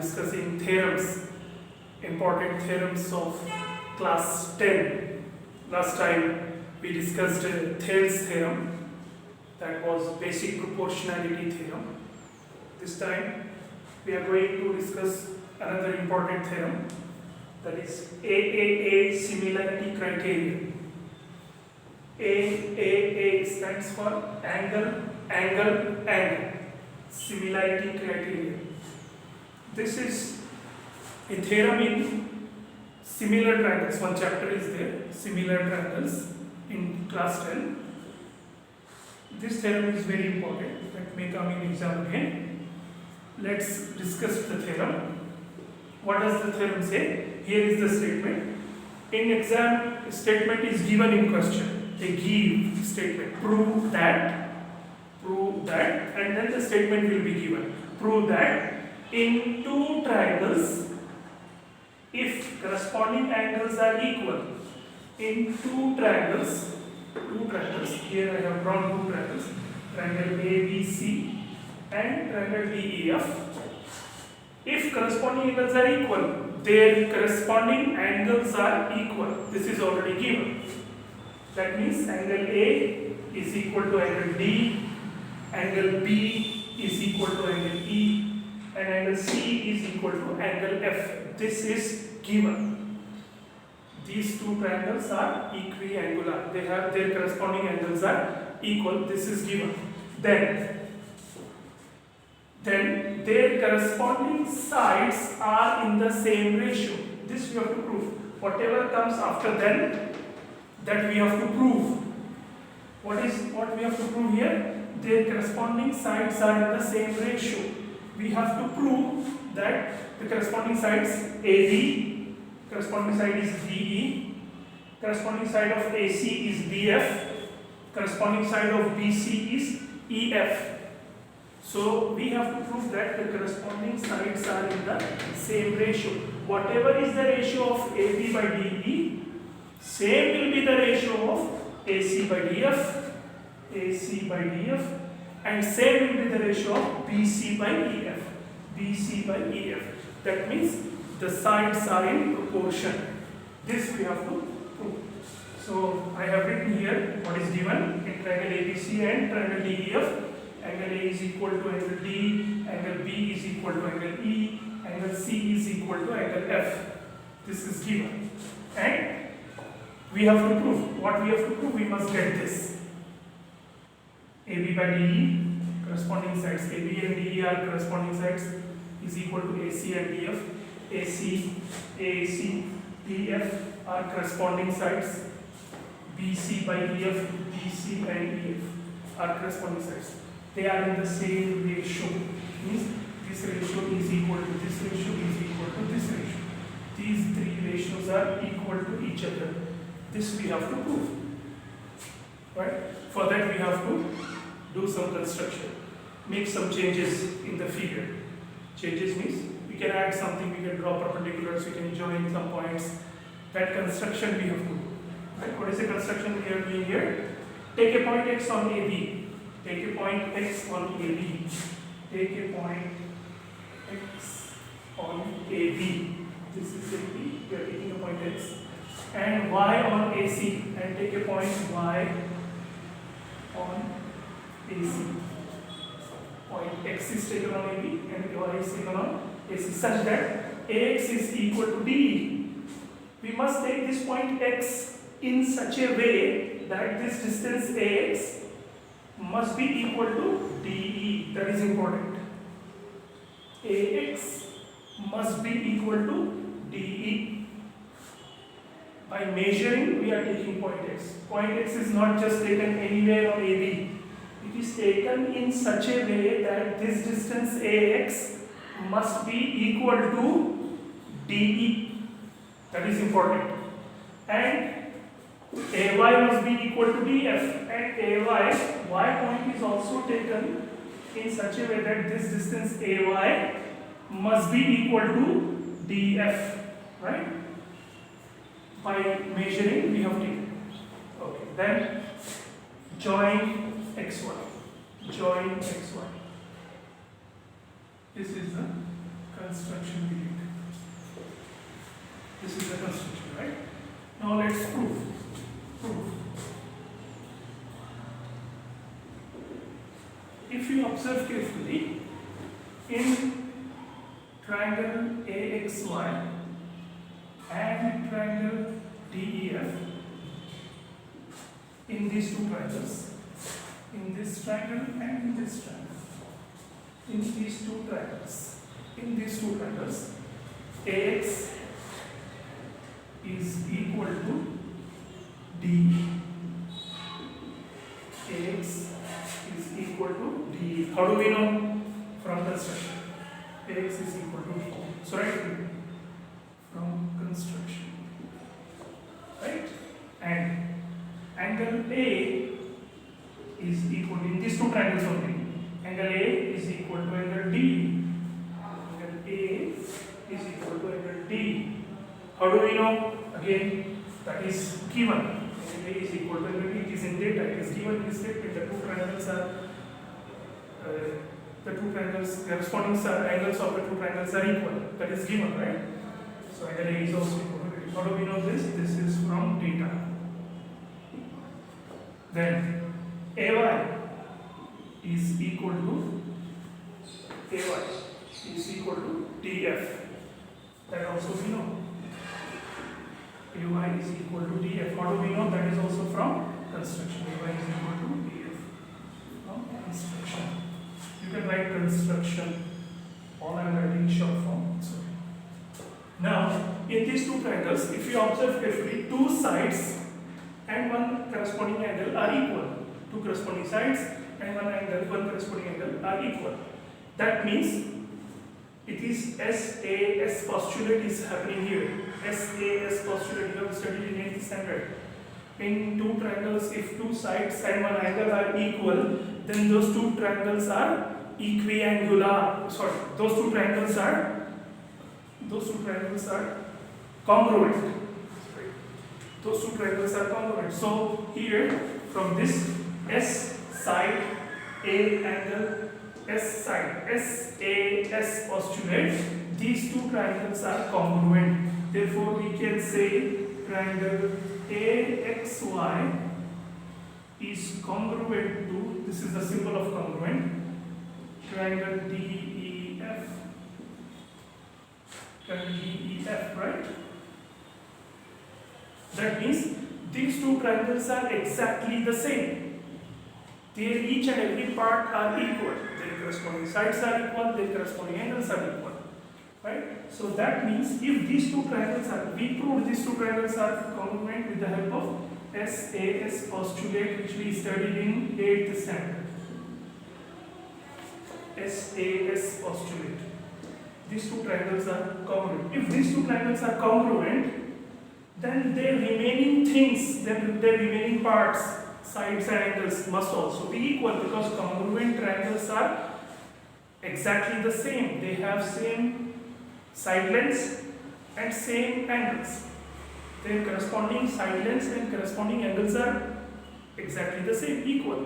discussing theorems, important theorems of class 10. Last time we discussed Thales theorem, that was basic proportionality theorem. This time we are going to discuss another important theorem, that is AAA similarity criterion. AAA stands for angle, angle, angle. Similarity criterion. This is a theorem in similar triangles. One chapter is there, similar triangles in class 10. This theorem is very important. That may come in exam again. Let's discuss the theorem. What does the theorem say? Here is the statement. In exam, statement is given in question. They give statement. Prove that, and then the statement will be given. Prove that in two triangles, if corresponding angles are equal, in two triangles, here I have drawn two triangles, triangle ABC and triangle DEF. If corresponding angles are equal, their corresponding angles are equal. This is already given. That means angle A is equal to angle D, angle B is equal to angle E, and angle C is equal to angle F. This is given. These two triangles are equiangular. They have their corresponding angles are equal. This is given. Then their corresponding sides are in the same ratio. This we have to prove. Whatever comes after then, that we have to prove. What we have to prove here? Their corresponding sides are in the same ratio. We have to prove that the corresponding sides AB, corresponding side is DE, corresponding side of AC is BF, corresponding side of BC is EF. So we have to prove that the corresponding sides are in the same ratio. Whatever is the ratio of AB by DE, same will be the ratio of AC by DF, and same will be the ratio of BC by EF. That means the sides are in proportion. This we have to prove. So I have written here what is given in triangle ABC and triangle DEF. Angle A is equal to angle D, angle B is equal to angle E, angle C is equal to angle F. This is given. And we have to prove. What we have to prove? We must get this. AB by DE, corresponding sides. AB and DE are corresponding sides, is equal to AC and DF. AC, AAC, DF are corresponding sides. BC by EF, BC and EF are corresponding sides. They are in the same ratio. Means this ratio is equal to this ratio is equal to this ratio. These three ratios are equal to each other. This we have to prove. Right? For that we have to do some construction. Make some changes in the figure. Changes means we can add something, we can draw perpendiculars, we can join some points. That construction we have to do. Right? What is the construction we are doing here? Take a point X on AB. Take a point X on AB. Take a point X on AB. This is AB. We are taking a point X. And Y on AC. And take a point Y on AC. Point X is taken on AB and Y is taken on AC, such that AX is equal to DE. We must take this point X in such a way that this distance AX must be equal to DE. That is important. AX must be equal to DE. By measuring, we are taking point X. Point X is not just taken anywhere on AB. It is taken in such a way that this distance AX must be equal to DE. That is important. And AY must be equal to DF, and Y point is also taken in such a way that this distance AY must be equal to DF, right? By measuring we have taken. Okay, then join XY. This is the construction if you observe carefully, in triangle AXY and triangle DEF, in these two triangles, in this triangle and in this triangle, in these two triangles, AX is equal to DE. AX is equal to DE. How do we know? From construction. AX is equal to DE. So right from construction. Right? And angle A is equal to, in these two triangles only, angle A is equal to angle D. Angle A is equal to angle D. How do we know? Again, that is given. Angle A is equal to angle D. It is in data. It is given in this statement. The two triangles are the corresponding angles of the two triangles are equal. That is given, right? So angle A is also equal to D. How do we know this? This is from data. Then AY is equal to DF. That also we know. AY is equal to DF. How do we know? That is also from construction. AY is equal to DF from construction. You can write construction. All I am writing short form. Sorry. Now, in these two triangles, if you observe carefully, two sides and one corresponding angle are equal. Two corresponding sides and one corresponding angle are equal. That means it is SAS postulate is happening here. SAS postulate you have studied in 8th standard. In two triangles, if two sides and one angle are equal, then those two triangles are equiangular. Sorry, those two triangles are congruent. Those two triangles are congruent. So here, from this S side A angle, S side SAS postulate, these two triangles are congruent. Therefore, we can say triangle AXY is congruent to, this is the symbol of congruent, triangle DEF. Triangle DEF, right? That means these two triangles are exactly the same. Their each and every part are equal. Their corresponding sides are equal, their corresponding angles are equal. Right? So that means if these two triangles are, we proved these two triangles are congruent with the help of SAS postulate, which we studied in 8th standard. SAS postulate. These two triangles are congruent. If these two triangles are congruent, then their remaining things, their remaining parts, sides and angles must also be equal, because congruent triangles are exactly the same. They have same side lengths and same angles. Their corresponding side lengths and corresponding angles are exactly the same, equal.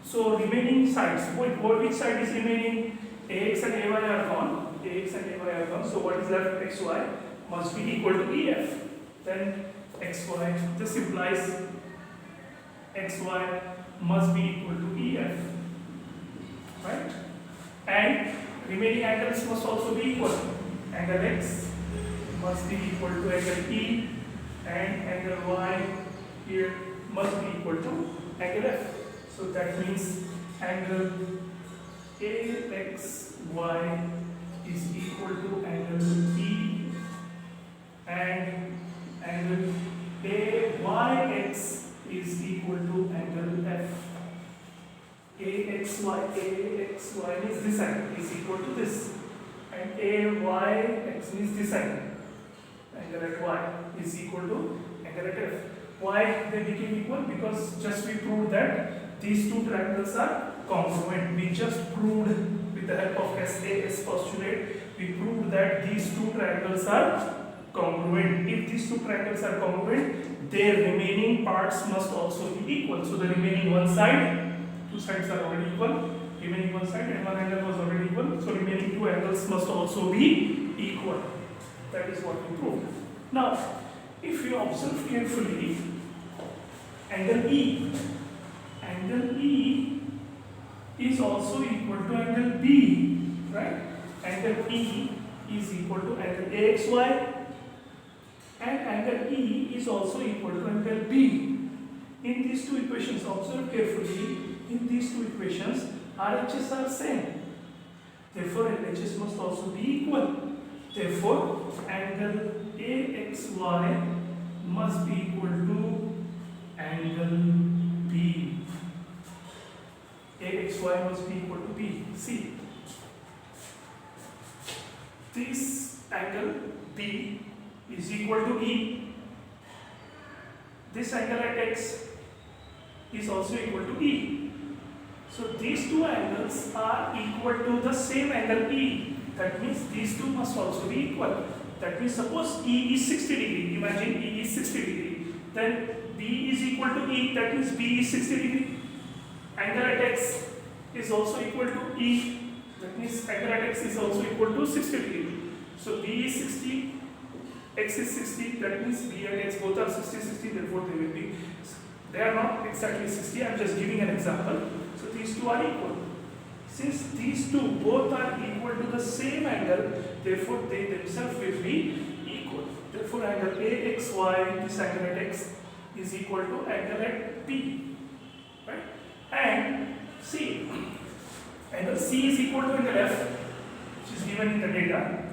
So remaining sides, which side is remaining? AX and AY are gone. AX and AY are gone. So what is left? XY must be equal to EF. Then XY, this implies XY must be equal to EF. Right? And remaining angles must also be equal. Angle X must be equal to angle E, and angle Y here must be equal to angle F. So that means angle AXY is equal to angle E, and angle AYX is equal to angle F. AXY means this angle is equal to this, and AYX means this angle. Angle at Y is equal to angle at F. Why they became equal? Because just we proved that these two triangles are congruent. We just proved with the help of SAS postulate, we proved that these two triangles are congruent. If these two triangles are congruent, their remaining parts must also be equal. So the remaining one side, two sides are already equal, remaining one side and one angle was already equal, so remaining two angles must also be equal. That is what we proved. Now, if you observe carefully, angle E is also equal to angle B, right? Angle E is equal to angle AXY, and angle E is also equal to angle B. In these two equations, observe carefully, in these two equations, RHS are same. Therefore, LHS must also be equal. Therefore, angle AXY must be equal to angle B. AXY must be equal to B. See, this angle B is equal to E. This angle at X is also equal to E. So these two angles are equal to the same angle E. That means these two must also be equal. That means suppose E is 60 degree. Imagine E is 60 degree. Then B is equal to E. That means B is 60 degree. Angle at X is also equal to E. That means angle at X is also equal to 60 degree. So B is 60, X is 60. That means B and X both are 60, 60. Therefore they will be. They are not exactly 60. I am just giving an example. So these two are equal. Since these two both are equal to the same angle, therefore they themselves will be equal. Therefore angle AXY, this angle at X, is equal to angle at B. Right? And see, angle C is equal to angle F, which is given in the data.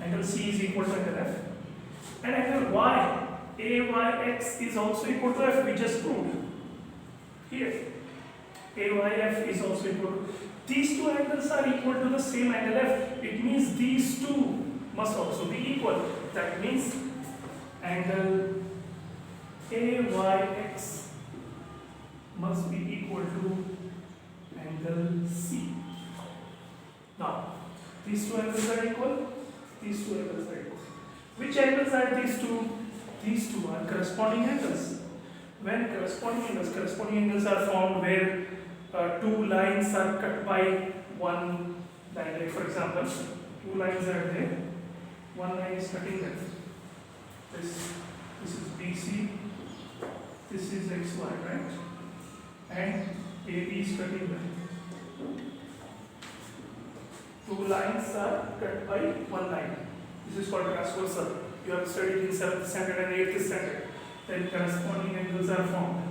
Angle C is equal to angle F. And angle Y, AYX, is also equal to F, we just proved. Here, AYF is also equal to. These two angles are equal to the same angle F. It means these two must also be equal. That means angle AYX must be equal to angle C. Now, these two angles are equal. These two angles are equal. Which angles are these two? These two are corresponding angles. When corresponding angles are formed where two lines are cut by one line. Like for example, two lines are there. One line is cutting that. This is BC. This is XY, right? And AB is cutting that. Two lines are cut by one line. This is called transversal. You have studied in 7th standard and 8th standard. Then corresponding angles are formed.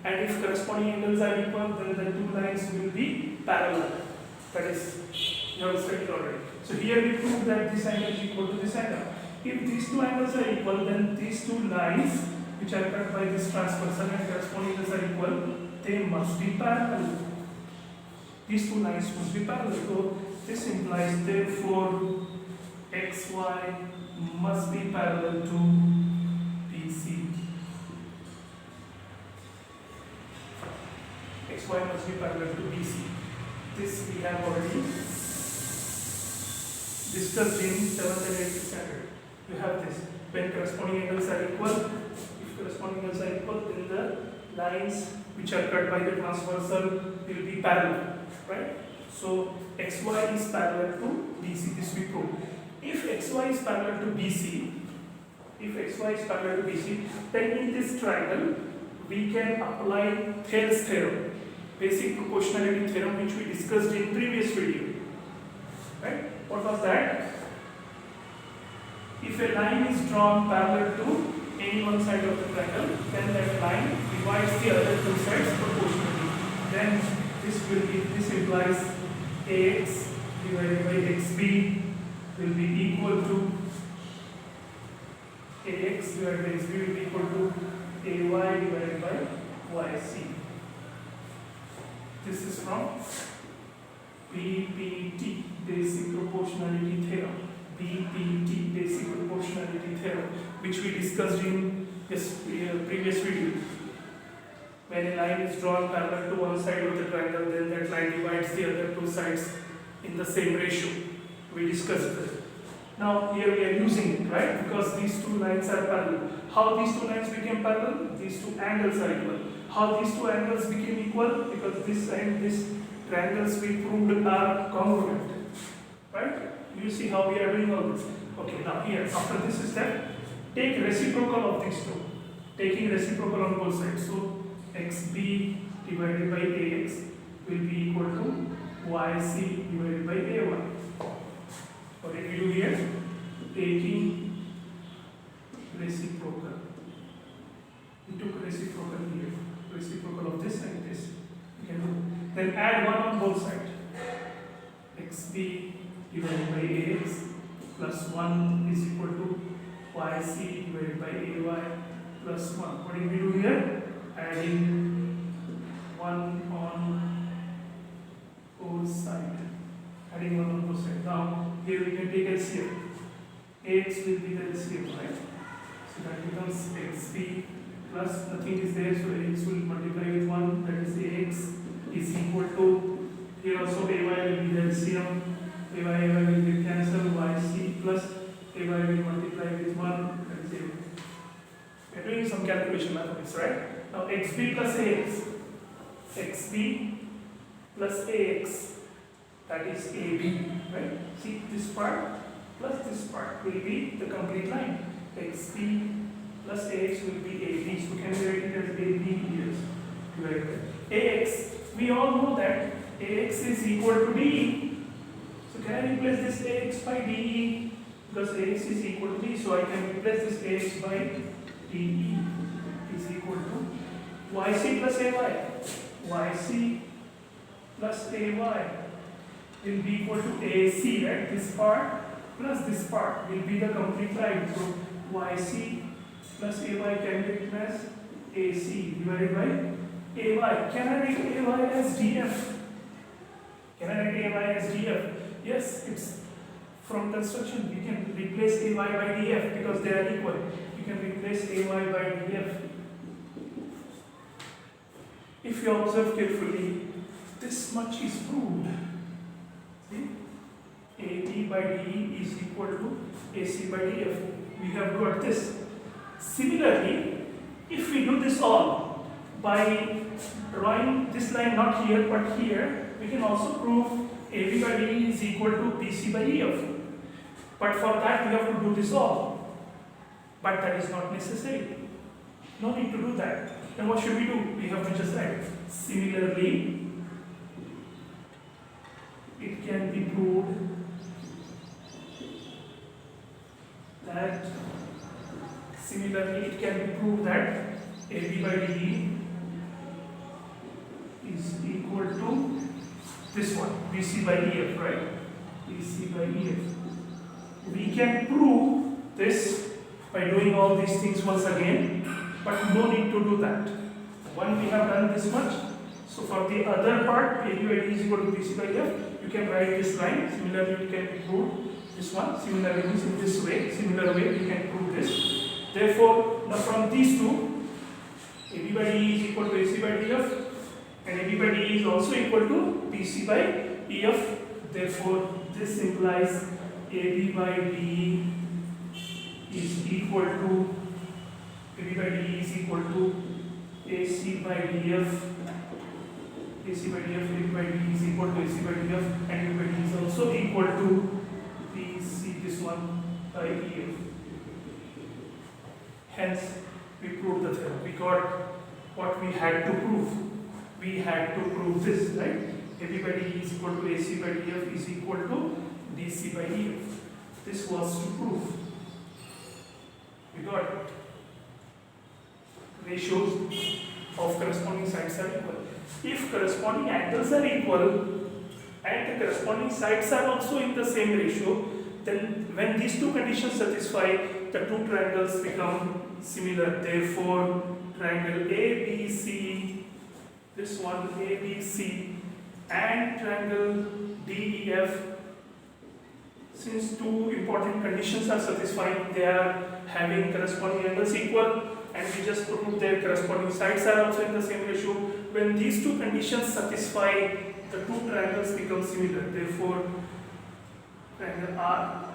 And if corresponding angles are equal, then the two lines will be parallel. That is, you have studied already. So here we prove that this angle is equal to this angle. If these two angles are equal, then these two lines, which are cut by this transversal and corresponding angles are equal, they must be parallel. These two lines must be parallel. So this implies therefore XY must be parallel to BC. XY must be parallel to BC. This we have already discussed in 7th and 8th standard. You have this. When corresponding angles are equal, if corresponding angles are equal, then the lines which are cut by the transversal will be parallel, right? So XY is parallel to BC. This we prove. If XY is parallel to BC, then in this triangle we can apply Thales theorem, basic proportionality theorem, which we discussed in previous video. Right? What was that? If a line is drawn parallel to any one side of the triangle, then that line divides the other two sides proportionally. Then this implies AX divided by XB will be equal to AX divided by XB will be equal to AY divided by YC. This is from BPT, basic proportionality theorem. BPT, basic proportionality theorem, which we discussed in this previous video. When a line is drawn parallel to one side of the triangle, then that line divides the other two sides in the same ratio. We discussed this. Now here we are using it, right? Because these two lines are parallel. How these two lines became parallel? These two angles are equal. How these two angles became equal? Because this and this triangles we proved are congruent, right? You see how we are doing all this. Okay, now here, after this step, take reciprocal of these two. Taking reciprocal on both sides. So XB divided by AX will be equal to YC divided by AY. What did we do here? Taking reciprocal. We took reciprocal here. Reciprocal of this and this. You can do. Then add 1 on both sides. XB divided by AX plus 1 is equal to YC divided by AY plus 1. What did we do here? Adding 1 on both sides. Adding 1 on both sides. Now, here we can take LCM. AX will be the LCM, right? So that becomes XB plus nothing is there, so AX will multiply with 1, that is AX is equal to, here also AY will be the LCM, AY will get cancelled, YC plus AY will multiply with 1, that is AY. We are doing some calculation mathematics, right? Now XB plus AX, XB plus AX, that is AB, right? See, this part plus this part will be the complete line. XB plus AX will be AB, so we can write it as AB here. AX, we all know that AX is equal to DE. So can I replace this AX by DE? Because AX is equal to D, so I can replace this AX by DE is equal to YC plus AY. YC plus AY will be equal to AC, right? This part plus this part will be the complete line. So YC plus AY can be written as AC divided by AY. Can I write AY as DF? Can I write AY as DF? Yes, it's from construction. We can replace AY by DF because they are equal. You can replace AY by DF. If you observe carefully, this much is proved. See? AB by DE is equal to AC by DF. We have got this. Similarly, if we do this all by drawing this line not here but here, we can also prove AB by DE is equal to BC by EF. But for that we have to do this all. But that is not necessary. No need to do that. Then what should we do? We have to just write. Similarly, it can be proved that AB by DE is equal to this one, BC by EF, right? BC by EF. We can prove this by doing all these things once again, but no need to do that. One, we have done this much. So for the other part, AB by DE is equal to BC by EF, you can write this line. Similarly, you can prove this one. Similarly, in this way, similar way, you can prove this. Therefore, now from these two, AB by DE is equal to AC by DF, and AB by DE is also equal to BC by EF. Therefore, this implies AB by DE is equal to AC by DF. AC by DF, AB by DE is equal to AC by DF, and AB by DE is also equal to BC, this one, by EF. Hence, we proved the theorem. We got what we had to prove. We had to prove this, right? AB by DE is equal to AC by DF is equal to DC by EF. This was to prove. We got ratios of corresponding sides are equal. If corresponding angles are equal and the corresponding sides are also in the same ratio, then when these two conditions satisfy, the two triangles become similar. Therefore, triangle ABC, this one ABC, and triangle DEF, since two important conditions are satisfied, they are having corresponding angles equal, and we just proved their corresponding sides are also in the same ratio. When these two conditions satisfy, the two triangles become similar. Therefore, triangle are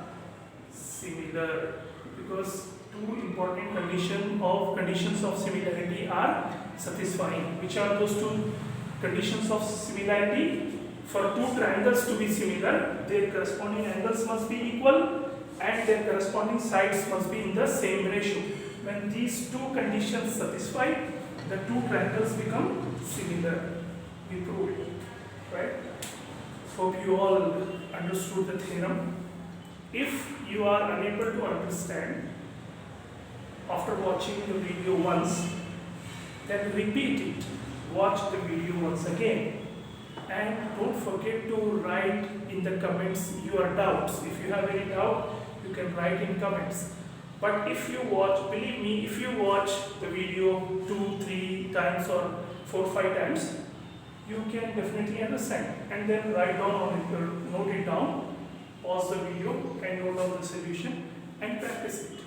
similar, because two important conditions of similarity are satisfying. Which are those two conditions of similarity? For two triangles to be similar, their corresponding angles must be equal and their corresponding sides must be in the same ratio. When these two conditions satisfy, the two triangles become similar. We prove it. right? Hope you all understood the theorem. If you are unable to understand after watching the video once, then repeat it. Watch the video once again. And don't forget to write in the comments your doubts. If you have any doubt, you can write in comments. But if you watch, believe me, if you watch the video 2, 3 times or 4, 5 times, you can definitely understand. And then write down on it, note it down, pause the video and note down the solution and practice it.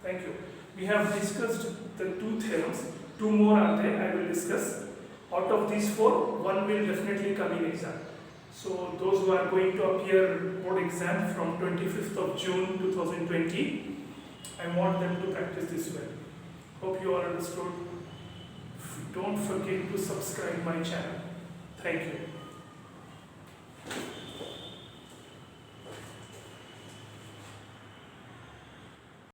Thank you. We have discussed the 2 theorems. 2 more are there, I will discuss. Out of these 4, 1 will definitely come in exam. So those who are going to appear board exam from 25th of June 2020, I want them to practice this well. Hope you all understood. Don't forget to subscribe my channel. Thank you.